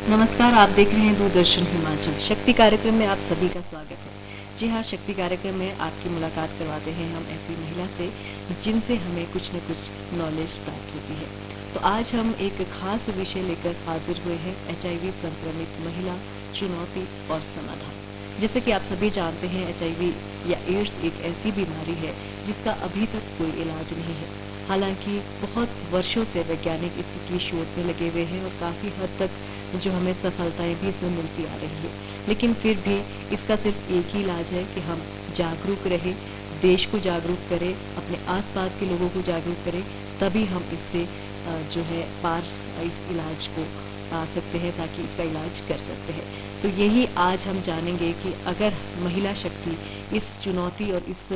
नमस्कार, आप देख रहे हैं दूरदर्शन हिमाचल। शक्ति कार्यक्रम में आप सभी का स्वागत है। जी हाँ, शक्ति कार्यक्रम में आपकी मुलाकात करवाते हैं हम ऐसी महिला से जिनसे हमें कुछ न कुछ नॉलेज प्राप्त होती है। तो आज हम एक खास विषय लेकर हाजिर हुए हैं, HIV संक्रमित महिला, चुनौती और समाधान। जैसे कि आप सभी जानते हैं, HIV या एड्स एक ऐसी बीमारी है जिसका अभी तक कोई इलाज नहीं है। हालांकि बहुत वर्षों से वैज्ञानिक इसी की शोध में लगे हुए हैं और काफ़ी हद तक जो हमें सफलताएं भी इसमें मिलती आ रही है। लेकिन फिर भी इसका सिर्फ एक ही इलाज है कि हम जागरूक रहें, देश को जागरूक करें, अपने आसपास के लोगों को जागरूक करें, तभी हम इससे जो है इस इलाज को पा सकते हैं, ताकि इसका इलाज कर सकते हैं। तो यही आज हम जानेंगे कि अगर महिला शक्ति इस चुनौती और इस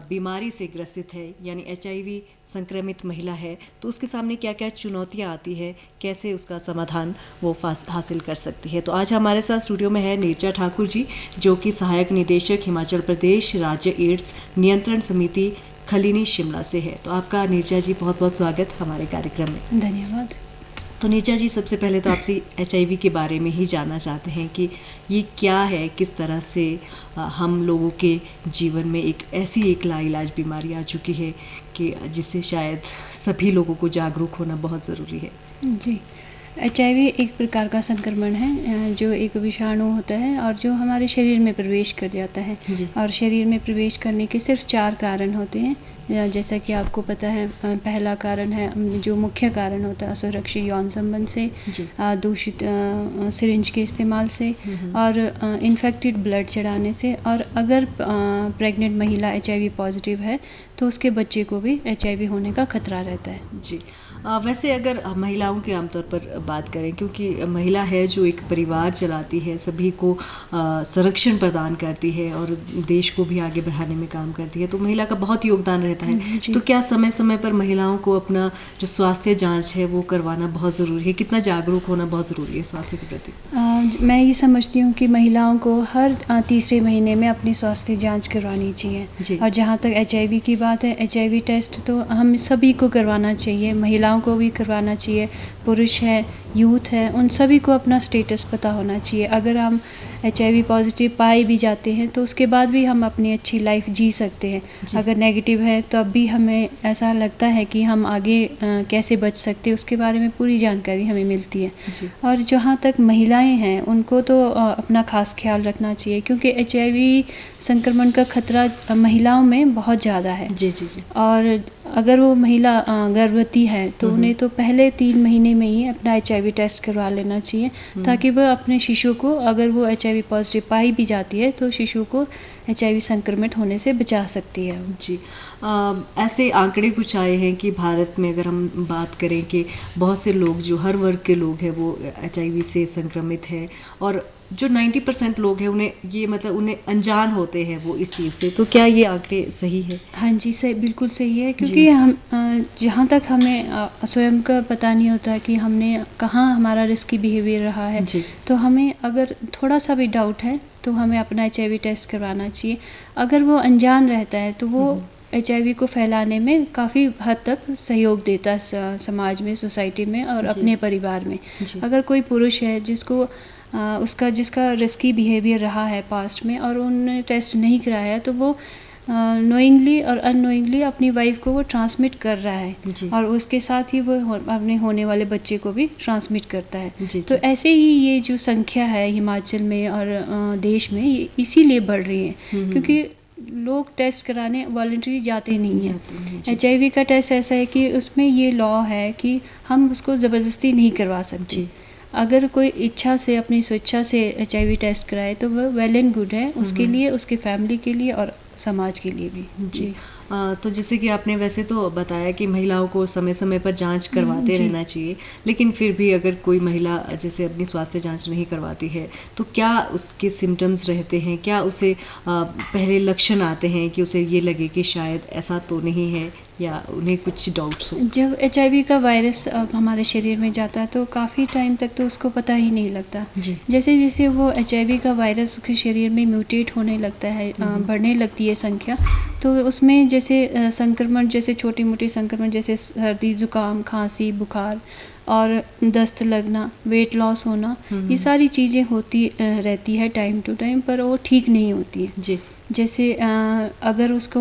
बीमारी से ग्रसित है, यानी HIV संक्रमित महिला है, तो उसके सामने क्या क्या चुनौतियां आती है, कैसे उसका समाधान वो हासिल कर सकती है। तो आज हमारे साथ स्टूडियो में है नीरजा ठाकुर जी, जो कि सहायक निदेशक हिमाचल प्रदेश राज्य एड्स नियंत्रण समिति खलीनी शिमला से है। तो आपका नीरजा जी बहुत बहुत स्वागत हमारे कार्यक्रम में। धन्यवाद। तो नीरजा जी, सबसे पहले तो आपसे HIV के बारे में ही जानना चाहते हैं कि ये क्या है, किस तरह से हम लोगों के जीवन में एक लाइलाज बीमारी आ चुकी है कि जिससे शायद सभी लोगों को जागरूक होना बहुत ज़रूरी है। जी, HIV एक प्रकार का संक्रमण है जो एक विषाणु होता है और जो हमारे शरीर में प्रवेश कर जाता है। और शरीर में प्रवेश करने के सिर्फ 4 कारण होते हैं। जैसा कि आपको पता है, पहला कारण है, जो मुख्य कारण होता है, असुरक्षित यौन संबंध से, दूषित सिरिंज के इस्तेमाल से और इन्फेक्टेड ब्लड चढ़ाने से। और अगर प्रेग्नेंट महिला HIV पॉजिटिव है तो उसके बच्चे को भी HIV होने का खतरा रहता है। जी, वैसे अगर महिलाओं के आमतौर पर बात करें, क्योंकि महिला है जो एक परिवार चलाती है, सभी को संरक्षण प्रदान करती है और देश को भी आगे बढ़ाने में काम करती है, तो महिला का बहुत योगदान रहता है। तो क्या समय समय पर महिलाओं को अपना जो स्वास्थ्य जांच है वो करवाना बहुत ज़रूरी है? कितना जागरूक होना बहुत ज़रूरी है स्वास्थ्य के प्रति? मैं ये समझती हूँ कि महिलाओं को हर तीसरे महीने में अपनी स्वास्थ्य जांच करवानी चाहिए। और जहाँ तक HIV की बात है, HIV टेस्ट तो हम सभी को करवाना चाहिए, महिलाओं को भी करवाना चाहिए, पुरुष है, यूथ है, उन सभी को अपना स्टेटस पता होना चाहिए। अगर हम HIV पॉजिटिव पाए भी जाते हैं तो उसके बाद भी हम अपनी अच्छी लाइफ जी सकते हैं। अगर नेगेटिव है तो अब भी हमें ऐसा लगता है कि हम आगे कैसे बच सकते हैं, उसके बारे में पूरी जानकारी हमें मिलती है। और जहाँ तक महिलाएं हैं उनको तो अपना खास ख्याल रखना चाहिए, क्योंकि HIV संक्रमण का खतरा महिलाओं में बहुत ज़्यादा है। और अगर वो महिला गर्भवती है तो उन्हें तो पहले 3 महीने में ही अपना HIV टेस्ट करवा लेना चाहिए, ताकि वह अपने शिशु को, अगर वो HIV पॉजिटिव पाई भी जाती है तो शिशु को HIV संक्रमित होने से बचा सकती है। जी, ऐसे आंकड़े कुछ आए हैं कि भारत में अगर हम बात करें कि बहुत से लोग, जो हर वर्ग के लोग हैं, वो HIV से संक्रमित हैं, और जो 90% लोग हैं उन्हें अनजान होते हैं वो इस चीज़ से। तो क्या ये आंकड़े सही है? हाँ जी, सही, बिल्कुल सही है, क्योंकि हम जहाँ तक हमें स्वयं का पता नहीं होता कि हमने कहाँ हमारा रिस्की बिहेवियर रहा है, तो हमें अगर थोड़ा सा भी डाउट है तो हमें अपना HIV टेस्ट करवाना चाहिए। अगर वो अनजान रहता है तो वो HIV को फैलाने में काफ़ी हद तक सहयोग देता है समाज में, सोसाइटी में और अपने परिवार में। अगर कोई पुरुष है जिसका रिस्की बिहेवियर रहा है पास्ट में और उन्होंने टेस्ट नहीं कराया, तो वो नोइंगली और अननोइंगली अपनी वाइफ को वो ट्रांसमिट कर रहा है और उसके साथ ही वो अपने होने वाले बच्चे को भी ट्रांसमिट करता है। तो ऐसे ही ये जो संख्या है हिमाचल में और देश में, ये इसीलिए बढ़ रही है क्योंकि लोग टेस्ट कराने वॉलंटरी जाते नहीं हैं। HIV का टेस्ट ऐसा है कि उसमें ये लॉ है कि हम उसको ज़बरदस्ती नहीं करवा सकते। अगर कोई इच्छा से, अपनी स्वेच्छा से HIV टेस्ट कराए तो वह वेल एंड गुड है, उसके लिए, उसके फैमिली के लिए और समाज के लिए भी। जी, तो जैसे कि आपने वैसे तो बताया कि महिलाओं को समय समय पर जांच करवाते रहना चाहिए, लेकिन फिर भी अगर कोई महिला जैसे अपनी स्वास्थ्य जांच नहीं करवाती है तो क्या उसके सिम्टम्स रहते हैं? क्या उसे पहले लक्षण आते हैं कि उसे ये लगे कि शायद ऐसा तो नहीं है, या उन्हें कुछ डाउट्स हो? जब HIV का वायरस हमारे शरीर में जाता है तो काफ़ी टाइम तक तो उसको पता ही नहीं लगता। जैसे जैसे वो HIV का वायरस उसके शरीर में म्यूटेट होने लगता है, बढ़ने लगती है संख्या, तो उसमें जैसे संक्रमण, जैसे छोटी मोटी संक्रमण, जैसे सर्दी, जुकाम, खांसी, बुखार और दस्त लगना, वेट लॉस होना, ये सारी चीज़ें होती रहती है टाइम टू टाइम, पर वो ठीक नहीं होती है जी। जैसे अगर उसको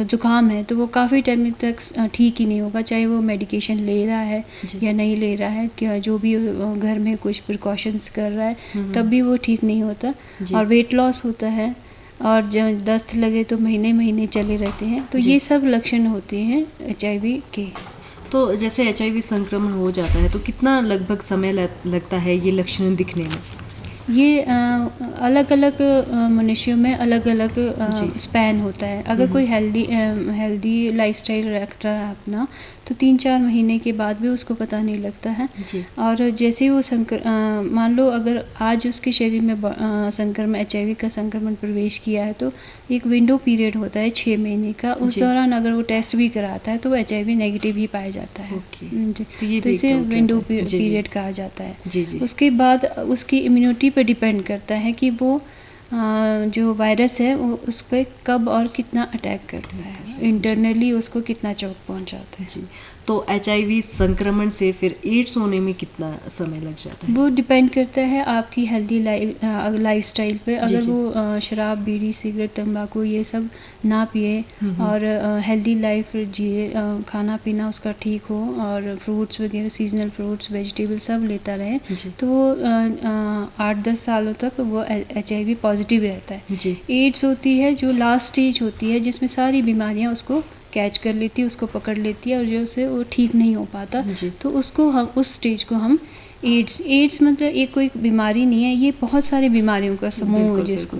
ज़ुकाम है तो वो काफ़ी टाइम तक ठीक ही नहीं होगा, चाहे वो मेडिकेशन ले रहा है या नहीं ले रहा है, क्या जो भी घर में कुछ प्रिकॉशंस कर रहा है, तब भी वो ठीक नहीं होता। और वेट लॉस होता है, और जब दस्त लगे तो महीने महीने चले रहते हैं। तो ये सब लक्षण होते हैं HIV के। तो जैसे HIV संक्रमण हो जाता है तो कितना लगभग समय लगता है ये लक्षण दिखने में? ये अलग अलग मनुष्यों में अलग अलग स्पैन होता है। अगर कोई हेल्दी लाइफस्टाइल रख रहा है अपना, तो 3-4 महीने के बाद भी उसको पता नहीं लगता है। और जैसे वो मान लो अगर आज उसके शरीर में संक्रमण HIV का संक्रमण प्रवेश किया है, तो एक विंडो पीरियड होता है 6 महीने का। उस दौरान अगर वो टेस्ट भी कराता है तो वो HIV नेगेटिव ही पाया जाता है। तो इसे विंडो पीरियड कहा जाता है। उसके बाद उसकी इम्यूनिटी पर डिपेंड करता है कि वो जो वायरस है वो उस पर कब और कितना अटैक करता है, इंटरनली उसको कितना चोट पहुंचाता है। जी। तो HIV संक्रमण से फिर एड्स होने में कितना समय लग जाता है? वो डिपेंड करता है आपकी हेल्दी लाइफस्टाइल पे। अगर वो शराब, बीड़ी, सिगरेट, तंबाकू ये सब ना पिए और हेल्दी लाइफ जिए, खाना पीना उसका ठीक हो और फ्रूट्स वगैरह, सीजनल फ्रूट्स, वेजिटेबल सब लेता रहे, तो वो 8-10 सालों तक वो HIV पॉजिटिव रहता है। एड्स होती है जो लास्ट स्टेज होती है, जिसमें सारी बीमारियां उसको कैच कर लेती है, उसको पकड़ लेती है, और जो से वो ठीक नहीं हो पाता, तो उसको हम उस स्टेज को हम एड्स मतलब एक कोई बीमारी नहीं है, ये बहुत सारी बीमारियों का समूह है जिसको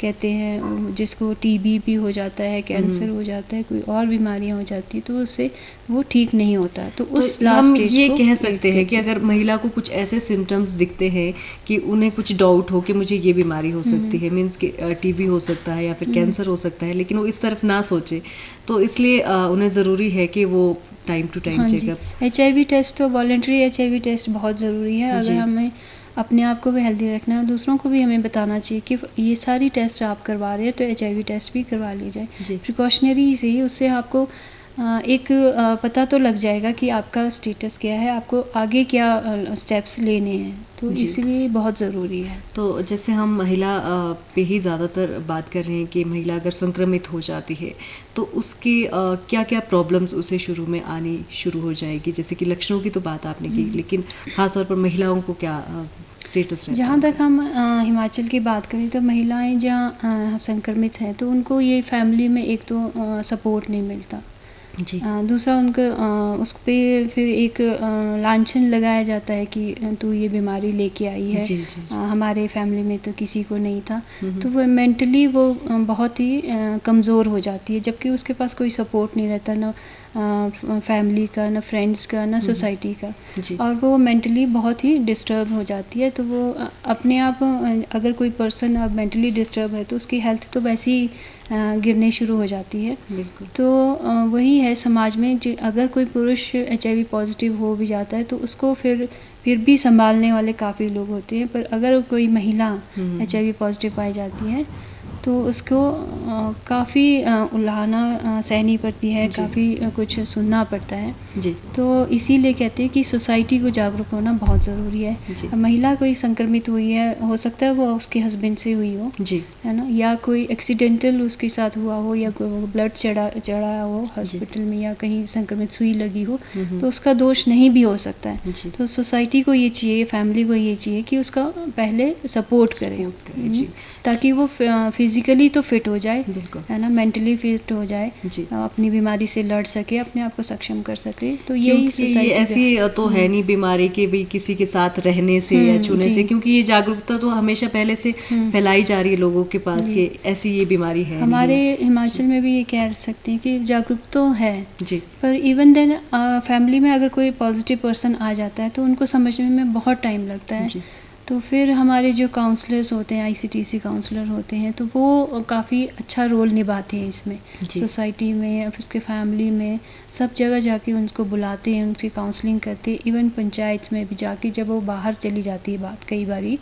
कहते हैं, जिसको TB भी हो जाता है, कैंसर हो जाता है, कोई और बीमारियां हो जाती है, तो उससे वो ठीक नहीं होता। तो उस लास्ट हम स्टेज ये को कह सकते हैं कि अगर महिला को कुछ ऐसे सिम्टम्स दिखते हैं कि उन्हें कुछ डाउट हो कि मुझे ये बीमारी हो सकती है, मीन्स कि TB हो सकता है या फिर कैंसर हो सकता है, लेकिन वो इस तरफ ना सोचे, तो इसलिए उन्हें ज़रूरी है कि वो time to time checkup. HIV test तो वॉलंटरी HIV टेस्ट बहुत ज़रूरी है। अगर हमें अपने आप को भी हेल्दी रखना है, दूसरों को भी हमें बताना चाहिए कि ये सारी टेस्ट आप करवा रहे हैं तो HIV टेस्ट भी करवा ली जाए। प्रिकॉशनरी से ही उससे आपको एक पता तो लग जाएगा कि आपका स्टेटस क्या है, आपको आगे क्या स्टेप्स लेने हैं, तो इसलिए बहुत ज़रूरी है। तो जैसे हम महिला पे ही ज़्यादातर बात कर रहे हैं कि महिला अगर संक्रमित हो जाती है तो उसकी क्या क्या प्रॉब्लम्स उसे शुरू में आनी शुरू हो जाएगी? जैसे कि लक्षणों की तो बात आपने की, लेकिन ख़ासतौर पर महिलाओं को क्या स्टेटस रहता है? जहाँ तक हम हिमाचल की बात करें तो महिलाएं जहाँ संक्रमित हैं तो उनको ये फैमिली में एक तो सपोर्ट नहीं मिलता, दूसरा उनको उस पर फिर एक लांछन लगाया जाता है कि तू ये बीमारी लेके आई है, हमारे फैमिली में तो किसी को नहीं था, तो वो मेंटली वो बहुत ही कमज़ोर हो जाती है, जबकि उसके पास कोई सपोर्ट नहीं रहता, ना फैमिली का, ना फ्रेंड्स का, ना सोसाइटी का, और वो मेंटली बहुत ही डिस्टर्ब हो जाती है। तो वो अपने आप, अगर कोई पर्सन अब मेंटली डिस्टर्ब है तो उसकी हेल्थ तो वैसे ही गिरने शुरू हो जाती है। तो वही है समाज में, अगर कोई पुरुष HIV पॉजिटिव हो भी जाता है तो उसको फिर भी संभालने वाले काफ़ी लोग होते हैं, पर अगर कोई महिला HIV पॉजिटिव पाई जाती है तो उसको काफ़ी उल्हाना सहनी पड़ती है, काफ़ी कुछ सुनना पड़ता है जी। तो इसीलिए कहते हैं कि सोसाइटी को जागरूक होना बहुत ज़रूरी है। महिला कोई संक्रमित हुई है, हो सकता है वो उसके हस्बैंड से हुई हो जी, है ना, या कोई एक्सीडेंटल उसके साथ हुआ हो, या कोई ब्लड चढ़ा हो हॉस्पिटल में, या कहीं संक्रमित सुई लगी हो, तो उसका दोष नहीं भी हो सकता है। तो सोसाइटी को ये चाहिए, फैमिली को ये चाहिए कि उसका पहले सपोर्ट करें, ताकि वो फिजिकली तो फिट हो जाए, है ना, मेंटली फिट हो जाए, अपनी बीमारी से लड़ सके, अपने आप को सक्षम कर सके। तो यही सोसाइटी ऐसी तो है नहीं बीमारी के भी किसी के साथ रहने से या छूने से, क्योंकि ये जागरूकता तो हमेशा पहले से फैलाई जा रही है लोगों के पास कि ऐसी ये बीमारी है। हमारे हिमाचल में भी ये कह सकते हैं कि जागरूक तो है जी, पर इवन देन फैमिली में अगर कोई पॉजिटिव पर्सन आ जाता है तो उनको समझने में बहुत टाइम लगता है। तो फिर हमारे जो काउंसलर्स होते हैं, ICTC काउंसलर होते हैं, तो वो काफ़ी अच्छा रोल निभाते हैं इसमें, सोसाइटी में, उसके फैमिली में, सब जगह जाके उनको बुलाते हैं, उनकी काउंसलिंग करते हैं, इवन पंचायत में भी जाके, जब वो बाहर चली जाती है बात कई बारी,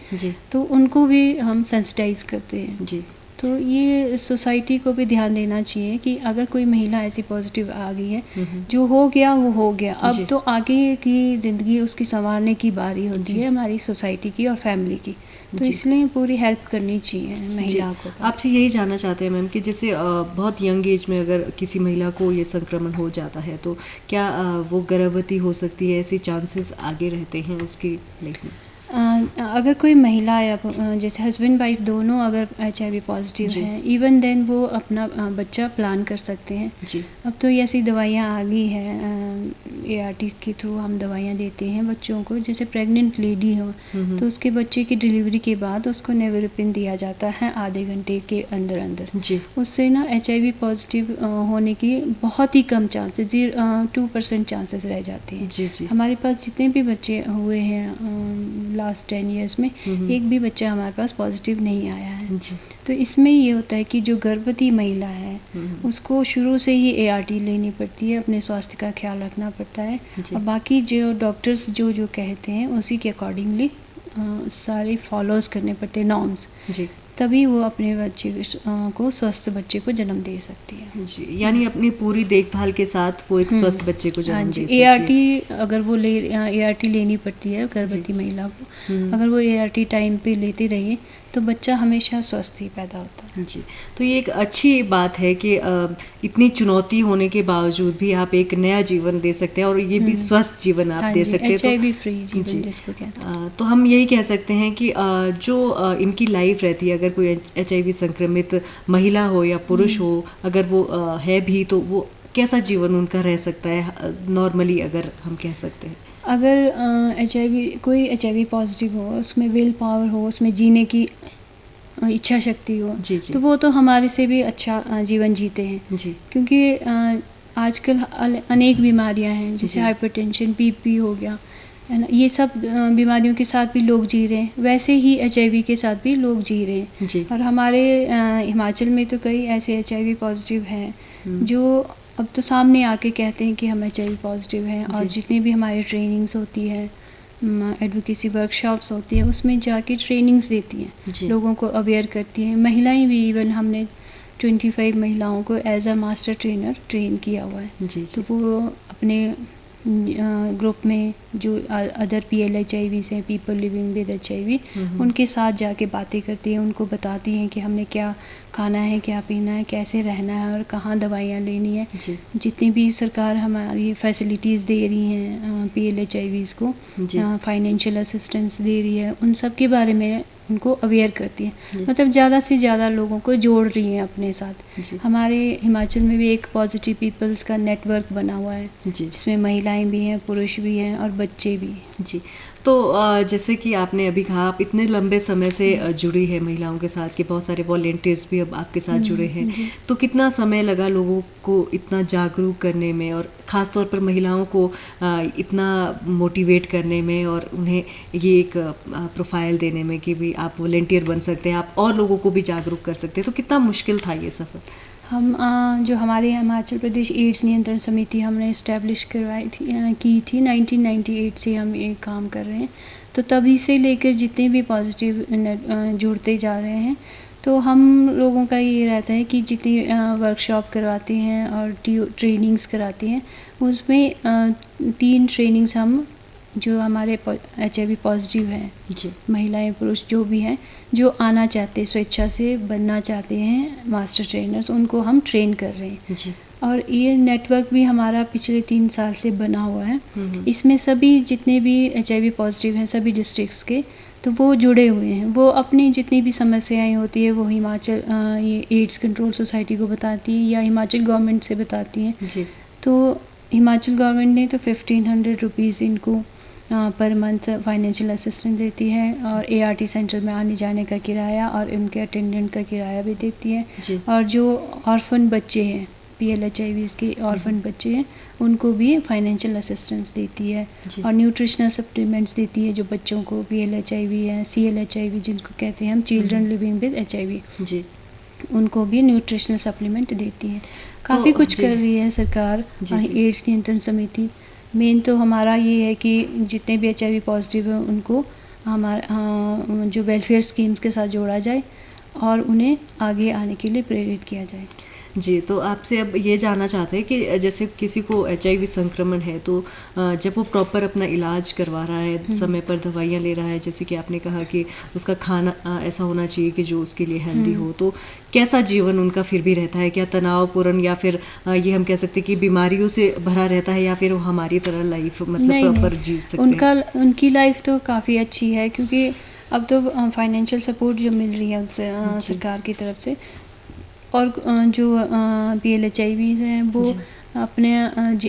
तो उनको भी हम सेंसिटाइज करते हैं जी। तो ये सोसाइटी को भी ध्यान देना चाहिए कि अगर कोई महिला ऐसी पॉजिटिव आ गई है, जो हो गया वो हो गया, अब तो आगे की ज़िंदगी उसकी संवारने की बारी होती है हमारी सोसाइटी की और फैमिली की। तो इसलिए पूरी हेल्प करनी चाहिए महिला को। आपसे यही जानना चाहते हैं मैम कि जैसे बहुत यंग एज में अगर किसी महिला को ये संक्रमण हो जाता है तो क्या वो गर्भवती हो सकती है, ऐसे चांसेस आगे रहते हैं उसकी लाइफ में? अगर कोई महिला या जैसे हस्बैंड वाइफ दोनों अगर HIV पॉजिटिव हैं, इवन देन वो अपना बच्चा प्लान कर सकते हैं जी। अब तो ऐसी दवाइयाँ आ गई हैं, ARTs के थ्रू हम दवाइयाँ देते हैं बच्चों को। जैसे प्रेग्नेंट लेडी हो तो उसके बच्चे की डिलीवरी के बाद उसको नेविरपिन दिया जाता है आधे घंटे के अंदर अंदर जी। उससे ना HIV पॉजिटिव होने की बहुत ही कम चांसेस, 2% चांसेस रह जाते हैं। जी जी। हमारे पास जितने भी बच्चे हुए हैं लास्ट 10 ईयर्स में, एक भी बच्चा हमारे पास पॉजिटिव नहीं आया है जी। तो इसमें ये होता है कि जो गर्भवती महिला है उसको शुरू से ही ART लेनी पड़ती है, अपने स्वास्थ्य का ख्याल रखना पड़ता है और बाकी जो डॉक्टर्स जो जो कहते हैं उसी के अकॉर्डिंगली सारे फॉलोज करने पड़ते हैं नॉर्म्स जी, तभी वो अपने बच्चे को स्वस्थ बच्चे को जन्म दे सकती है जी। यानी अपनी पूरी देखभाल के साथ वो एक स्वस्थ बच्चे को जन्म दे सकती है। ART अगर वो ART लेनी पड़ती है गर्भवती महिला को, अगर वो ART टाइम पे लेते रहे तो बच्चा हमेशा स्वस्थ ही पैदा होता है जी। तो ये एक अच्छी बात है कि इतनी चुनौती होने के बावजूद भी आप एक नया जीवन दे सकते हैं और ये भी स्वस्थ जीवन आप दे सकते हैं। HIV फ्री जीवन जिसको कहते हैं। तो हम यही कह सकते हैं कि जो इनकी लाइफ रहती है, अगर कोई HIV संक्रमित महिला हो या पुरुष हो, अगर वो है भी तो वो कैसा जीवन उनका रह सकता है नॉर्मली, अगर हम कह सकते हैं? अगर कोई HIV पॉजिटिव हो, उसमें विल पावर हो, उसमें जीने की इच्छा शक्ति हो जी जी। तो वो तो हमारे से भी अच्छा जीवन जीते हैं जी। क्योंकि आजकल अनेक बीमारियां हैं जैसे हाइपरटेंशन, BP हो गया है ना, ये सब बीमारियों के साथ भी लोग जी रहे हैं, वैसे ही HIV के साथ भी लोग जी रहे हैं जी। और हमारे हिमाचल में तो कई ऐसे HIV पॉजिटिव हैं जो अब तो सामने आके कहते हैं कि हम HIV पॉजिटिव हैं और जितनी भी हमारी ट्रेनिंग्स होती है, एडवोकेसी वर्कशॉप्स होती है, उसमें जाके ट्रेनिंग्स देती हैं, लोगों को अवेयर करती हैं। महिलाएं भी, इवन हमने 25 महिलाओं को as a master trainer train किया हुआ है जी। तो वो अपने ग्रुप में जो अदर PLHIVs हैं, पीपल लिविंग विद HIV, उनके साथ जाके बातें करती हैं, उनको बताती हैं कि हमने क्या खाना है, क्या पीना है, कैसे रहना है और कहाँ दवाइयाँ लेनी है। जितनी भी सरकार हमारी फैसिलिटीज़ दे रही हैं PLHIVs को, फाइनेंशियल असिस्टेंस दे रही है, उन सब के बारे में उनको अवेयर करती है, मतलब ज़्यादा से ज़्यादा लोगों को जोड़ रही हैं अपने साथ। हमारे हिमाचल में भी एक पॉजिटिव पीपल्स का नेटवर्क बना हुआ है जिसमें महिलाएं भी हैं, पुरुष भी हैं और बच्चे भी हैं जी। तो जैसे कि आपने अभी कहा, आप इतने लंबे समय से जुड़ी है महिलाओं के साथ कि बहुत सारे वॉलेंटियर्स भी अब आपके साथ जुड़े हैं, तो कितना समय लगा लोगों को इतना जागरूक करने में और ख़ास तौर पर महिलाओं को इतना मोटिवेट करने में और उन्हें ये एक प्रोफाइल देने में कि भी आप वॉलेंटियर बन सकते हैं, आप और लोगों को भी जागरूक कर सकते हैं, तो कितना मुश्किल था ये सफ़र? हम जो हमारे हिमाचल प्रदेश एड्स नियंत्रण समिति हमने इस्टेब्लिश की थी 1998 से हम ये काम कर रहे हैं, तो तभी से लेकर जितने भी पॉजिटिव जुड़ते जा रहे हैं, तो हम लोगों का ये रहता है कि जितनी वर्कशॉप करवाते हैं और ट्रेनिंग्स कराते हैं, उसमें 3 ट्रेनिंग्स हम जो हमारे HIV पॉजिटिव हैं, महिलाएं पुरुष जो भी हैं, जो आना चाहते, स्वेच्छा से बनना चाहते हैं मास्टर ट्रेनर्स, उनको हम ट्रेन कर रहे हैं जी। और ये नेटवर्क भी हमारा पिछले 3 साल से बना हुआ है। इसमें सभी जितने भी HIV पॉजिटिव हैं सभी डिस्ट्रिक्ट्स के, तो वो जुड़े हुए हैं। वो अपनी जितनी भी समस्याएं होती है वो हिमाचल ये एड्स कंट्रोल सोसाइटी को बताती है या हिमाचल गवर्नमेंट से बताती हैं। तो हिमाचल गवर्नमेंट ने तो 1500 रुपीज़ इनको पर मंथ फाइनेंशियल असिस्टेंस देती है और ART सेंटर में आने जाने का किराया और उनके अटेंडेंट का किराया भी देती है। और जो ऑर्फन बच्चे हैं, PLHIVs के ऑर्फन बच्चे हैं, उनको भी फाइनेंशियल असिस्टेंस देती है और न्यूट्रिशनल सप्लीमेंट्स देती है जो बच्चों को PLHIV है, CLHIV जिनको कहते हैं हम, चिल्ड्रन लिविंग विद HIV, उनको भी न्यूट्रिशनल सप्लीमेंट देती है। काफ़ी कुछ कर रही है सरकार, एड्स नियंत्रण समिति। मेन तो हमारा ये है कि जितने भी HIV पॉजिटिव हैं उनको हमारा जो वेलफेयर स्कीम्स के साथ जोड़ा जाए और उन्हें आगे आने के लिए प्रेरित किया जाए। जी, तो आपसे अब ये जानना चाहते हैं कि जैसे किसी को HIV संक्रमण है तो जब वो प्रॉपर अपना इलाज करवा रहा है, समय पर दवाइयाँ ले रहा है, जैसे कि आपने कहा कि उसका खाना ऐसा होना चाहिए कि जो उसके लिए हेल्दी हो, तो कैसा जीवन उनका फिर भी रहता है? क्या तनावपूर्ण या फिर ये हम कह सकते हैं कि बीमारियों से भरा रहता है, या फिर वो हमारी तरह लाइफ मतलब प्रॉपर जी सकते हैं? उनकी लाइफ तो काफ़ी अच्छी है, क्योंकि अब तो फाइनेंशियल सपोर्ट जो मिल रही है उनसे सरकार की तरफ से, और जो PLHIV हैं वो अपने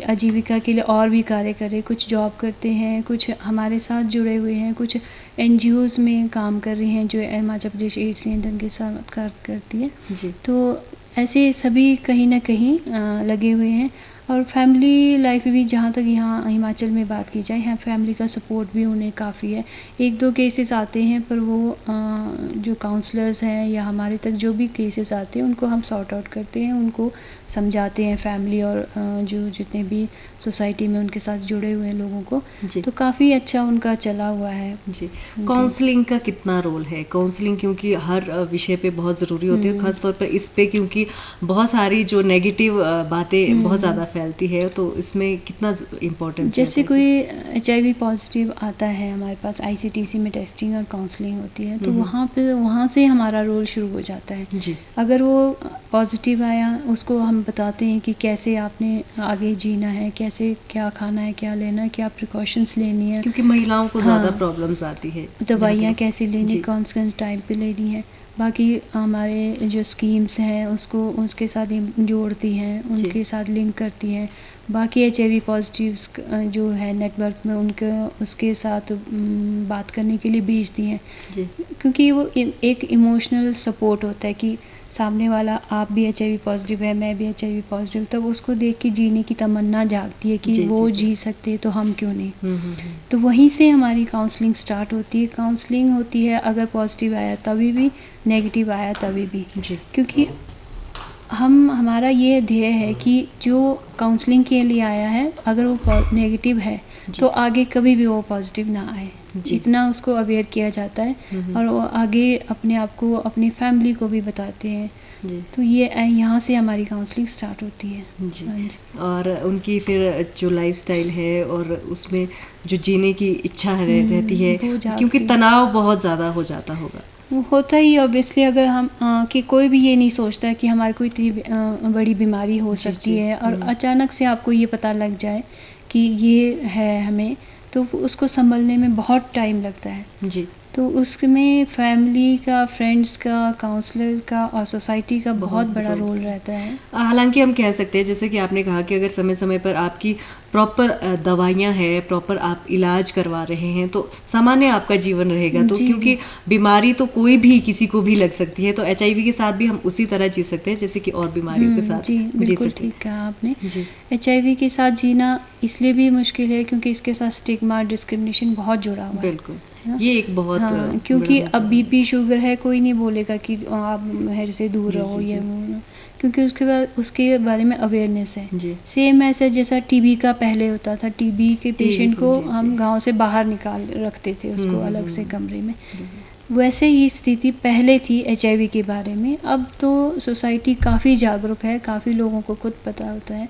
आजीविका के लिए और भी कार्य करें, कुछ जॉब करते हैं, कुछ हमारे साथ जुड़े हुए हैं, कुछ NGOs में काम कर रही हैं जो हिमाचल प्रदेश एड्स नियंत्रण के साथ कार्य करती है। तो ऐसे सभी कहीं ना कहीं लगे हुए हैं। और फैमिली लाइफ भी, जहाँ तक यहाँ हिमाचल में बात की जाए, यहाँ फैमिली का सपोर्ट भी उन्हें काफ़ी है। 1-2 केसेस आते हैं, पर वो जो काउंसलर्स हैं या हमारे तक जो भी केसेस आते हैं उनको हम सॉर्ट आउट करते हैं, उनको समझाते हैं, फैमिली और जो जितने भी सोसाइटी में उनके साथ जुड़े हुए लोगों को। तो काफ़ी अच्छा उनका चला हुआ है। जी, काउंसलिंग का कितना रोल है? काउंसलिंग क्योंकि हर विषय पे बहुत ज़रूरी होती है, खासतौर पर इस पे, क्योंकि बहुत सारी जो नेगेटिव बातें बहुत ज़्यादा फैलती है, तो इसमें कितना इम्पोर्टेंस है? जैसे कोई HIV पॉजिटिव आता है हमारे पास, ICTC में टेस्टिंग और काउंसलिंग होती है, तो वहाँ से हमारा रोल शुरू हो जाता है। जी। अगर वो पॉजिटिव आया, उसको हम बताते हैं कि कैसे आपने आगे जीना है, कैसे क्या खाना है, क्या लेना है, क्या प्रिकॉशंस लेनी है, क्योंकि महिलाओं को ज़्यादा प्रॉब्लम्स आती है, दवाइयाँ कैसे लेनी, कौन से टाइम पे लेनी है। बाकी हमारे जो स्कीम्स हैं उसको उसके साथ जोड़ती हैं, उनके साथ लिंक करती हैं। बाकी HIV पॉजिटिव्स जो है नेटवर्क में, उनके उसके साथ बात करने के लिए भेजती हैं, क्योंकि वो एक इमोशनल सपोर्ट होता है कि सामने वाला, आप भी HIV पॉजिटिव है, मैं भी HIV पॉजिटिव, तब उसको देख के जीने की तमन्ना जागती है कि वो जी सकते तो हम क्यों नहीं। तो वहीं से हमारी काउंसलिंग स्टार्ट होती है। काउंसलिंग होती है अगर पॉजिटिव आया तभी भी, नेगेटिव आया तभी भी, क्योंकि हमारा ये ध्येय है कि जो काउंसलिंग के लिए आया है, अगर वो नेगेटिव है तो आगे कभी भी वो पॉजिटिव ना आए, इतना उसको अवेयर किया जाता है, और वो आगे अपने आप को, अपनी फैमिली को भी बताते हैं। तो ये यहाँ से हमारी काउंसलिंग स्टार्ट होती है। जी। और उनकी फिर जो लाइफस्टाइल है और उसमें जो जीने की इच्छा रहती है, क्योंकि तनाव बहुत ज़्यादा हो जाता होगा। वो होता ही ऑब्वियसली, अगर हम कि कोई भी ये नहीं सोचता कि हमारी कोई इतनी बड़ी बीमारी हो सकती है, और अचानक से आपको ये पता लग जाए कि ये है हमें, तो उसको संभलने में बहुत टाइम लगता है। जी। तो उसमें फैमिली का, फ्रेंड्स का, काउंसलर का और सोसाइटी का बहुत बड़ा रोल रहता है। हालांकि हम कह सकते हैं, जैसे कि आपने कहा कि अगर समय समय पर आपकी प्रॉपर दवाइयाँ हैं, प्रॉपर आप इलाज करवा रहे हैं, तो सामान्य आपका जीवन रहेगा। तो क्योंकि बीमारी तो कोई भी किसी को भी लग सकती है, तो HIV के साथ भी हम उसी तरह जी सकते हैं जैसे कि और बीमारियों के साथ। जी, बिल्कुल ठीक कहा आपने। HIV के साथ जीना इसलिए भी मुश्किल है क्योंकि इसके साथ स्टिग्मा, डिस्क्रिमिनेशन बहुत जुड़ा हुआ है। बिल्कुल, ये एक बहुत क्योंकि अब BP शुगर है, कोई नहीं बोलेगा कि आप मेरे से दूर रहो, ये क्योंकि उसके बाद उसके बारे में अवेयरनेस है। सेम ऐसा जैसा TB का पहले होता था, TB के पेशेंट को हम गांव से बाहर निकाल रखते थे, उसको अलग से कमरे में, वैसे ही स्थिति पहले थी HIV के बारे में। अब तो सोसाइटी काफ़ी जागरूक है, काफ़ी लोगों को खुद पता होता है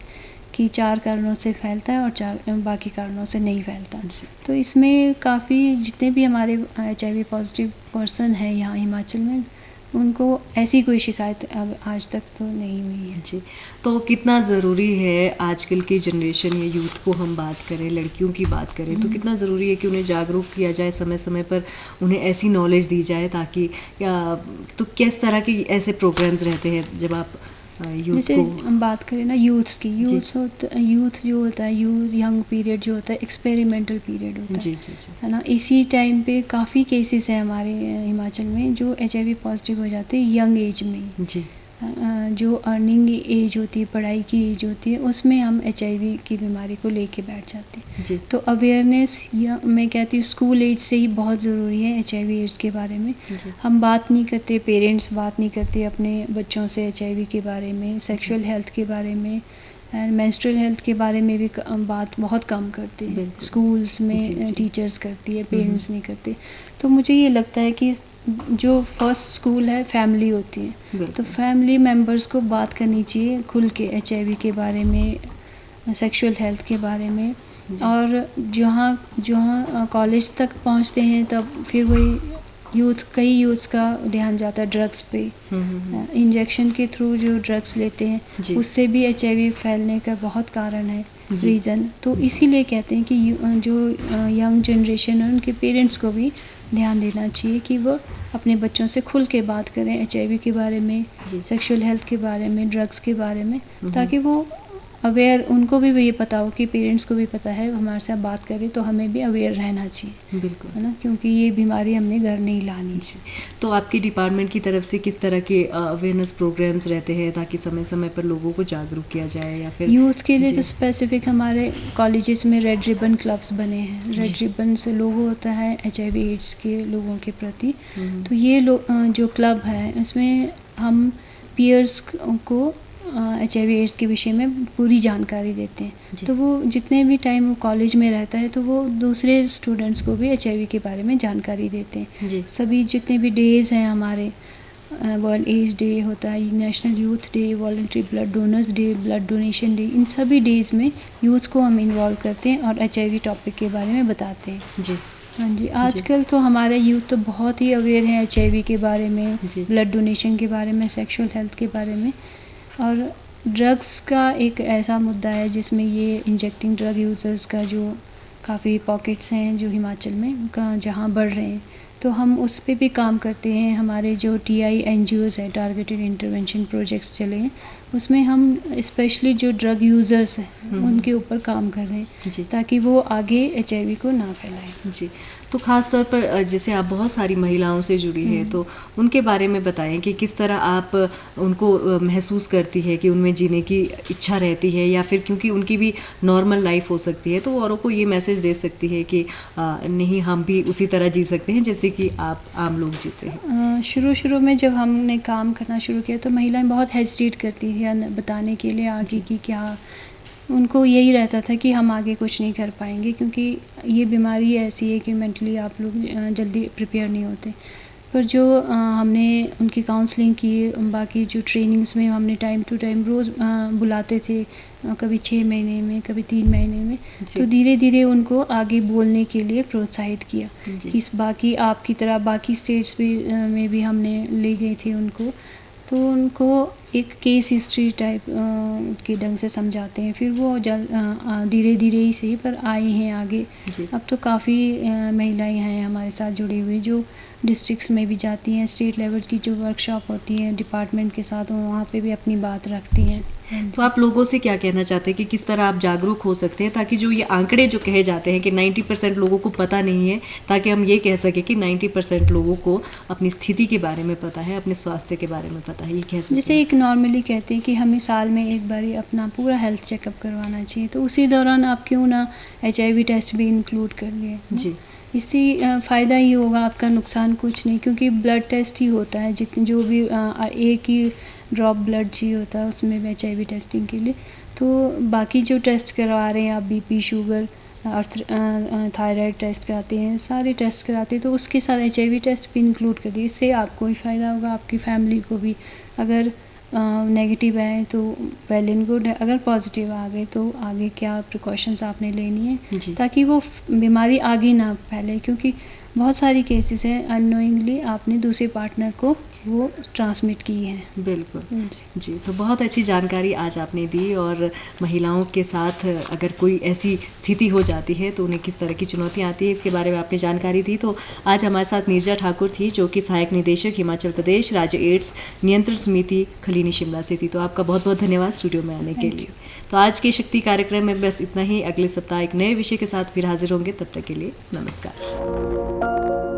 कि 4 कारणों से फैलता है और 4 बाकी कारणों से नहीं फैलता। तो इसमें काफ़ी जितने भी हमारे HIV पॉजिटिव पर्सन हैं यहाँ हिमाचल में, उनको ऐसी कोई शिकायत अब आज तक तो नहीं हुई है। जी, तो कितना ज़रूरी है आजकल की जनरेशन या यूथ को हम बात करें, लड़कियों की बात करें, तो कितना ज़रूरी है कि उन्हें जागरूक किया जाए, समय समय पर उन्हें ऐसी नॉलेज दी जाए, ताकि तो किस तरह के ऐसे प्रोग्राम्स रहते हैं जब आप जैसे हम बात करें ना यूथ की, यूथ जो होता है, यंग पीरियड जो होता है, एक्सपेरिमेंटल पीरियड होता है ना। इसी टाइम पे काफ़ी केसेस हैं हमारे हिमाचल में जो HIV पॉजिटिव हो जाते हैं यंग एज में। जी। जो अर्निंग एज होती है, पढ़ाई की एज होती है, उसमें हम HIV की बीमारी को लेके बैठ जाते हैं। जी। तो अवेयरनेस, या मैं कहती हूँ स्कूल एज से ही बहुत ज़रूरी है HIV एड्स के बारे में। हम बात नहीं करते, पेरेंट्स बात नहीं करते अपने बच्चों से HIV के बारे में, सेक्सुअल हेल्थ के बारे में, एंड मेंस्ट्रुअल हेल्थ के बारे में भी बात बहुत कम करते हैं। स्कूल्स में टीचर्स करती है, पेरेंट्स नहीं करते। तो मुझे ये लगता है कि जो फर्स्ट स्कूल है फैमिली होती है, तो फैमिली मेम्बर्स को बात करनी चाहिए खुल के HIV के बारे में, सेक्सुअल हेल्थ के बारे में। और जहाँ कॉलेज तक पहुँचते हैं तब फिर वही कई यूथ्स का ध्यान जाता है ड्रग्स पे। इंजेक्शन के थ्रू जो ड्रग्स लेते हैं उससे भी HIV फैलने का बहुत कारण है, रीज़न। तो इसीलिए कहते हैं कि जो यंग जनरेशन है उनके पेरेंट्स को भी ध्यान देना चाहिए कि वो अपने बच्चों से खुल के बात करें HIV के बारे में, सेक्सुअल हेल्थ के बारे में, ड्रग्स के बारे में, ताकि वो अवेयर, उनको भी ये पता हो कि पेरेंट्स को भी पता है हमारे साथ बात करें तो हमें भी अवेयर रहना चाहिए। बिल्कुल, है ना, क्योंकि ये बीमारी हमने घर नहीं लानी। तो आपके डिपार्टमेंट की तरफ से किस तरह के अवेयरनेस प्रोग्राम्स रहते हैं ताकि समय समय पर लोगों को जागरूक किया जाए? या फिर यूथ के लिए तो स्पेसिफिक हमारे कॉलेजेस में रेड रिबन क्लब्स बने हैं। रेड रिबन से लोगो होता है HIV एड्स के लोगों के प्रति। तो ये जो क्लब है इसमें हम पीयर्स को HIV एड्स के विषय में पूरी जानकारी देते हैं। तो वो जितने भी टाइम वो कॉलेज में रहता है तो वो दूसरे स्टूडेंट्स को भी HIV के बारे में जानकारी देते हैं। सभी जितने भी डेज़ हैं हमारे, वर्ल्ड एज डे होता है, national youth day, voluntary blood donors day, blood donation day, इन सभी डेज़ में यूथ को हम इन्वॉल्व करते हैं और HIV टॉपिक के बारे में बताते हैं। जी हाँ जी, आजकल तो हमारे यूथ तो बहुत ही अवेयर हैं HIV के बारे में, ब्लड डोनेशन के बारे में, सेक्सुअल हेल्थ के बारे में। और ड्रग्स का एक ऐसा मुद्दा है जिसमें ये इंजेक्टिंग ड्रग यूज़र्स का जो काफ़ी पॉकेट्स हैं जो हिमाचल में जहाँ बढ़ रहे हैं, तो हम उस पे भी काम करते हैं। हमारे जो TI NGOs है, टारगेटेड इंटरवेंशन प्रोजेक्ट्स चले हैं, उसमें हम स्पेशली जो ड्रग यूज़र्स हैं उनके ऊपर काम कर रहे हैं ताकि वो आगे HIV को ना फैलाएं। जी, तो ख़ास तौर पर जैसे आप बहुत सारी महिलाओं से जुड़ी हैं, तो उनके बारे में बताएं कि किस तरह आप उनको महसूस करती है कि उनमें जीने की इच्छा रहती है, या फिर क्योंकि उनकी भी नॉर्मल लाइफ हो सकती है तो औरों को ये मैसेज दे सकती है कि नहीं, हम भी उसी तरह जी सकते हैं जैसे कि आप आम लोग जीते हैं। शुरू में जब हमने काम करना शुरू किया तो महिलाएं बहुत हेजिटेट करती थी बताने के लिए आगे की क्या, उनको यही रहता था कि हम आगे कुछ नहीं कर पाएंगे क्योंकि ये बीमारी ऐसी है कि मेंटली आप लोग जल्दी प्रिपेयर नहीं होते। पर जो हमने उनकी काउंसलिंग की, बाकी जो ट्रेनिंग्स में हमने टाइम टू टाइम रोज़ बुलाते थे, कभी 6 महीने में, कभी 3 महीने में, तो धीरे धीरे उनको आगे बोलने के लिए प्रोत्साहित किया कि बाकी आपकी तरह बाकी स्टेट्स में भी हमने ले गए थे उनको, तो उनको एक केस हिस्ट्री टाइप के ढंग से समझाते हैं, फिर वो धीरे धीरे ही सही पर आए हैं आगे। अब तो काफ़ी महिलाएं हैं हमारे साथ जुड़ी हुई जो डिस्ट्रिक्ट्स में भी जाती हैं, स्टेट लेवल की जो वर्कशॉप होती है डिपार्टमेंट के साथ, वहाँ पे भी अपनी बात रखती हैं। तो आप लोगों से क्या कहना चाहते हैं कि किस तरह आप जागरूक हो सकते हैं ताकि जो ये आंकड़े जो कहे जाते हैं कि 90% लोगों को पता नहीं है, ताकि हम ये कह सकें कि 90% लोगों को अपनी स्थिति के बारे में पता है, अपने स्वास्थ्य के बारे में पता है, ये कह सकते हैं। जैसे एक नॉर्मली कहते हैं कि हमें साल में एक बार अपना पूरा हेल्थ चेकअप करवाना चाहिए, तो उसी दौरान आप क्यों ना HIV टेस्ट भी इंक्लूड कर लिए। जी, इससे फ़ायदा ही होगा, आपका नुकसान कुछ नहीं, क्योंकि ब्लड टेस्ट ही होता है जितने जो भी एक ही ड्रॉप ब्लड चाहिए होता है उसमें HIV टेस्टिंग के लिए। तो बाकी जो टेस्ट करवा रहे हैं आप, BP, शुगर और थायराइड टेस्ट कराते हैं, सारे टेस्ट कराते हैं, तो उसके साथ HIV टेस्ट भी इंक्लूड कर दिए। इससे आपको ही फ़ायदा होगा, आपकी फैमिली को भी। अगर नेगेटिव है तो वेल एंड गुड है, अगर पॉजिटिव आ गए तो आगे क्या प्रिकॉशंस आपने लेनी है ताकि वो बीमारी आगे ना फैले, क्योंकि बहुत सारी केसेस हैं अननोइंगली आपने दूसरे पार्टनर को वो ट्रांसमिट की है। बिल्कुल जी, तो बहुत अच्छी जानकारी आज आपने दी, और महिलाओं के साथ अगर कोई ऐसी स्थिति हो जाती है तो उन्हें किस तरह की चुनौतियाँ आती है इसके बारे में आपने जानकारी दी। तो आज हमारे साथ नीरजा ठाकुर थी जो कि सहायक निदेशक हिमाचल प्रदेश राज्य एड्स नियंत्रण समिति खलीनी शिमला से थी। तो आपका बहुत बहुत धन्यवाद स्टूडियो में आने के लिए। तो आज के शक्ति कार्यक्रम में बस इतना ही। अगले सप्ताह एक नए विषय के साथ फिर हाजिर होंगे, तब तक के लिए नमस्कार।